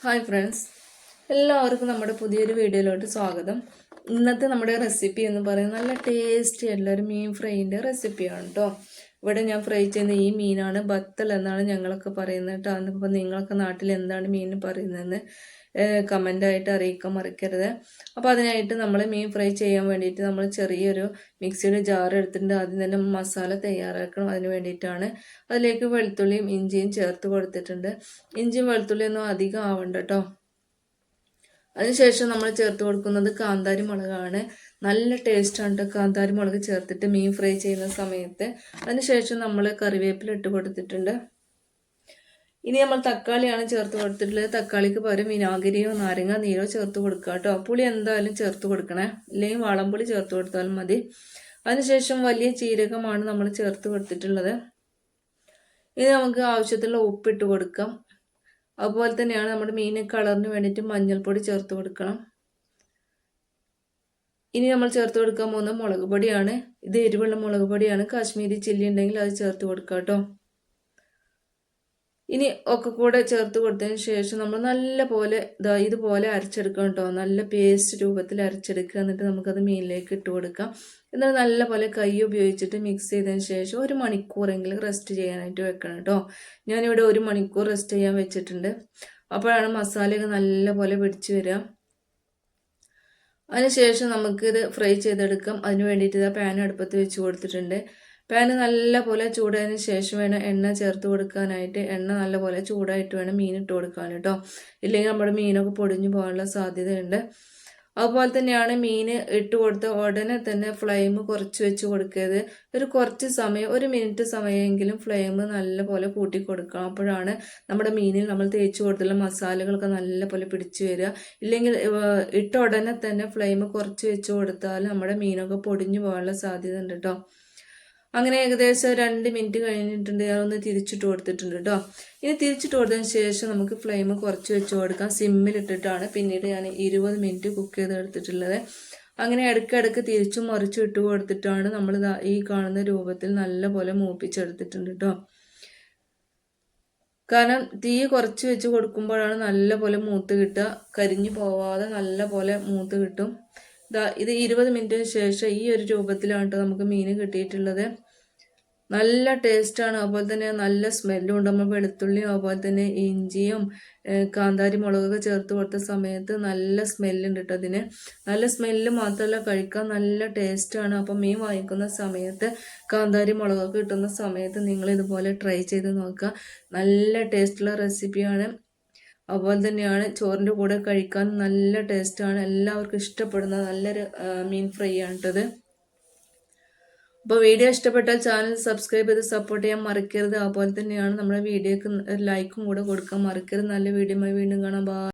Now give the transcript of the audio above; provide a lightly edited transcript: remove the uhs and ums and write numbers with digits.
Hi friends, എല്ലാവർക്കും നമ്മുടെ പുതിയൊരു വീഡിയോയിലോട്ട് സ്വാഗതം. ഇന്നത്തെ നമ്മുടെ റെസിപ്പി എന്ന് പറയുന്നത് നല്ല ടേസ്റ്റി ആയിട്ടുള്ള ഒരു മീൻ ഫ്രൈൻ്റെ റെസിപ്പിയാണ് കേട്ടോ. ഇവിടെ ഞാൻ ഫ്രൈ ചെയ്യുന്ന ഈ മീനാണ് ബത്തൽ എന്നാണ് ഞങ്ങളൊക്കെ പറയുന്നത് കേട്ടോ. അപ്പോൾ നിങ്ങളൊക്കെ നാട്ടിൽ എന്താണ് മീൻ പറയുന്നതെന്ന് കമൻ്റായിട്ട് അറിയിക്കാൻ മറക്കരുത്. അപ്പോൾ അതിനായിട്ട് നമ്മൾ മീൻ ഫ്രൈ ചെയ്യാൻ വേണ്ടിയിട്ട് നമ്മൾ ചെറിയൊരു മിക്സിയുടെ ജാർ എടുത്തിട്ടുണ്ട്. ആദ്യം തന്നെ മസാല തയ്യാറാക്കണം. അതിന് വേണ്ടിയിട്ടാണ് അതിലേക്ക് വെളുത്തുള്ളിയും ഇഞ്ചിയും ചേർത്ത് കൊടുത്തിട്ടുണ്ട്. ഇഞ്ചിയും വെളുത്തുള്ളിയൊന്നും അധികം ആവണ്ട കേട്ടോ. അതിനുശേഷം നമ്മൾ ചേർത്ത് കൊടുക്കുന്നത് കാന്താരി മുളകാണ്. നല്ല ടേസ്റ്റാണ് കേട്ടോ കാന്താരി മുളക് ചേർത്തിട്ട് മീൻ ഫ്രൈ ചെയ്യുന്ന സമയത്ത്. അതിനുശേഷം നമ്മൾ കറിവേപ്പില ഇട്ട് കൊടുത്തിട്ടുണ്ട്. ഇനി നമ്മൾ തക്കാളിയാണ് ചേർത്ത് കൊടുത്തിട്ടുള്ളത്. തക്കാളിക്ക് പകരം വിനാഗിരിയോ നാരങ്ങ നീരോ ചേർത്ത് കൊടുക്കുക കേട്ടോ. പുളി എന്തായാലും ചേർത്ത് കൊടുക്കണേ, ഇല്ലെങ്കിൽ വാളംപുളി ചേർത്ത് കൊടുത്താലും മതി. അതിനുശേഷം വലിയ ജീരകമാണ് നമ്മൾ ചേർത്ത് കൊടുത്തിട്ടുള്ളത്. ഇനി നമുക്ക് ആവശ്യത്തിലുള്ള ഉപ്പിട്ട് കൊടുക്കാം. അതുപോലെ തന്നെയാണ് നമ്മുടെ മീൻ കളറിന് വേണ്ടിയിട്ട് മഞ്ഞൾപ്പൊടി ചേർത്ത് കൊടുക്കണം. ഇനി നമ്മൾ ചേർത്ത് കൊടുക്കാൻ പോകുന്ന മുളക് പൊടിയാണ്. ഇത് എരിവുള്ള മുളക് പൊടിയാണ്. കാശ്മീരി ചില്ലി ഉണ്ടെങ്കിൽ അത് ചേർത്ത് കൊടുക്കാം കേട്ടോ. ഇനി ഒക്കെ കൂടെ ചേർത്ത് കൊടുത്തതിന് ശേഷം നമ്മൾ നല്ല പോലെ ഇതുപോലെ അരച്ചെടുക്കണം കേട്ടോ. നല്ല പേസ്റ്റ് രൂപത്തിൽ അരച്ചെടുക്കുക. എന്നിട്ട് നമുക്കത് മീനിലേക്ക് ഇട്ട് കൊടുക്കാം. എന്നിട്ട് നല്ല പോലെ കൈ ഉപയോഗിച്ചിട്ട് മിക്സ് ചെയ്തതിന് ശേഷം 1 മണിക്കൂറെങ്കിലും റെസ്റ്റ് ചെയ്യാനായിട്ട് വെക്കണം കേട്ടോ. ഞാനിവിടെ 1 മണിക്കൂർ റെസ്റ്റ് ചെയ്യാൻ വെച്ചിട്ടുണ്ട്. അപ്പോഴാണ് മസാലയൊക്കെ നല്ല പോലെ പിടിച്ചു വരിക. അതിനുശേഷം നമുക്കിത് ഫ്രൈ ചെയ്തെടുക്കാം. അതിന് വേണ്ടിയിട്ട് പാൻ അടുപ്പത്ത് വെച്ച് കൊടുത്തിട്ടുണ്ട്. പാന് നല്ല പോലെ ചൂടായതിന് ശേഷം വേണം എണ്ണ ചേർത്ത് കൊടുക്കാനായിട്ട്. എണ്ണ നല്ല പോലെ ചൂടായിട്ട് വേണം മീൻ ഇട്ട് കൊടുക്കാൻ കേട്ടോ. ഇല്ലെങ്കിൽ നമ്മുടെ മീനൊക്കെ പൊടിഞ്ഞു പോകാനുള്ള സാധ്യതയുണ്ട്. അതുപോലെ തന്നെയാണ് മീൻ ഇട്ട് കൊടുത്ത ഉടനെ തന്നെ ഫ്ലെയിം കുറച്ച് വെച്ച് കൊടുക്കരുത്. കുറച്ച് സമയം 1 മിനിറ്റ് സമയമെങ്കിലും ഫ്ലെയിം നല്ല പോലെ കൂട്ടി കൊടുക്കണം. അപ്പോഴാണ് നമ്മുടെ മീനിൽ നമ്മൾ തേച്ച് കൊടുത്തുള്ള മസാലകളൊക്കെ നല്ല പോലെ പിടിച്ചു വരിക. ഇല്ലെങ്കിൽ ഇട്ട ഉടനെ തന്നെ ഫ്ലെയിം കുറച്ച് വെച്ച് കൊടുത്താൽ നമ്മുടെ മീനൊക്കെ പൊടിഞ്ഞു പോകാനുള്ള സാധ്യത ഉണ്ട് കേട്ടോ. അങ്ങനെ ഏകദേശം 2 മിനിറ്റ് കഴിഞ്ഞിട്ടുണ്ട്. ഞാനൊന്ന് തിരിച്ചിട്ട് കൊടുത്തിട്ടുണ്ട് കേട്ടോ. ഇനി തിരിച്ചിട്ട് കൊടുത്തതിന് ശേഷം നമുക്ക് ഫ്ലെയിം കുറച്ച് വെച്ച് കൊടുക്കാം. സിമ്മിലിട്ടിട്ടാണ് പിന്നീട് ഞാൻ 20 മിനിറ്റ് കുക്ക് ചെയ്തെടുത്തിട്ടുള്ളത്. അങ്ങനെ ഇടയ്ക്കിടയ്ക്ക് തിരിച്ചും മറിച്ചും ഇട്ട് കൊടുത്തിട്ടാണ് നമ്മൾ ഈ കാണുന്ന രൂപത്തിൽ നല്ല പോലെ മൂപ്പിച്ചെടുത്തിട്ടുണ്ട് കേട്ടോ. കാരണം തീ കുറച്ച് വെച്ച് കൊടുക്കുമ്പോഴാണ് നല്ല പോലെ മൂത്ത് കിട്ടുക. കരിഞ്ഞു പോവാതെ നല്ല പോലെ മൂത്ത് കിട്ടും. ഇത് 20 മിനിറ്റിന് ശേഷം ഈ ഒരു രൂപത്തിലാണ് കേട്ടോ നമുക്ക് മീൻ കിട്ടിയിട്ടുള്ളത്. നല്ല ടേസ്റ്റാണ്. അതുപോലെ തന്നെ നല്ല സ്മെല്ലും ഉണ്ട്. നമ്മൾ വെളുത്തുള്ളിയും അതുപോലെ തന്നെ ഇഞ്ചിയും കാന്താരി മുളകൊക്കെ ചേർത്ത് കൊടുത്ത സമയത്ത് നല്ല സ്മെല്ലുണ്ട് കേട്ടോ. അതിന് നല്ല സ്മെല്ല് മാത്രമല്ല, കഴിക്കാൻ നല്ല ടേസ്റ്റാണ്. അപ്പം മീൻ വാങ്ങിക്കുന്ന സമയത്ത് കാന്താരി മുളകൊക്കെ കിട്ടുന്ന സമയത്ത് നിങ്ങൾ ഇതുപോലെ ട്രൈ ചെയ്ത് നോക്കുക. നല്ല ടേസ്റ്റുള്ള റെസിപ്പിയാണ്. അതുപോലെ തന്നെയാണ് ചോറിൻ്റെ കൂടെ കഴിക്കാൻ നല്ല ടേസ്റ്റാണ്. എല്ലാവർക്കും ഇഷ്ടപ്പെടുന്ന നല്ലൊരു മീൻ ഫ്രൈ ആണ് കേട്ടത്. അപ്പോൾ വീഡിയോ ഇഷ്ടപ്പെട്ടാൽ ചാനൽ സബ്സ്ക്രൈബ് ചെയ്ത് സപ്പോർട്ട് ചെയ്യാൻ മറക്കരുത്. അതുപോലെ തന്നെയാണ് നമ്മുടെ വീഡിയോക്ക് ലൈക്കും കൂടെ കൊടുക്കാൻ മറക്കരുത്. നല്ല വീഡിയോയുമായി വീണ്ടും കാണാം. ബൈ.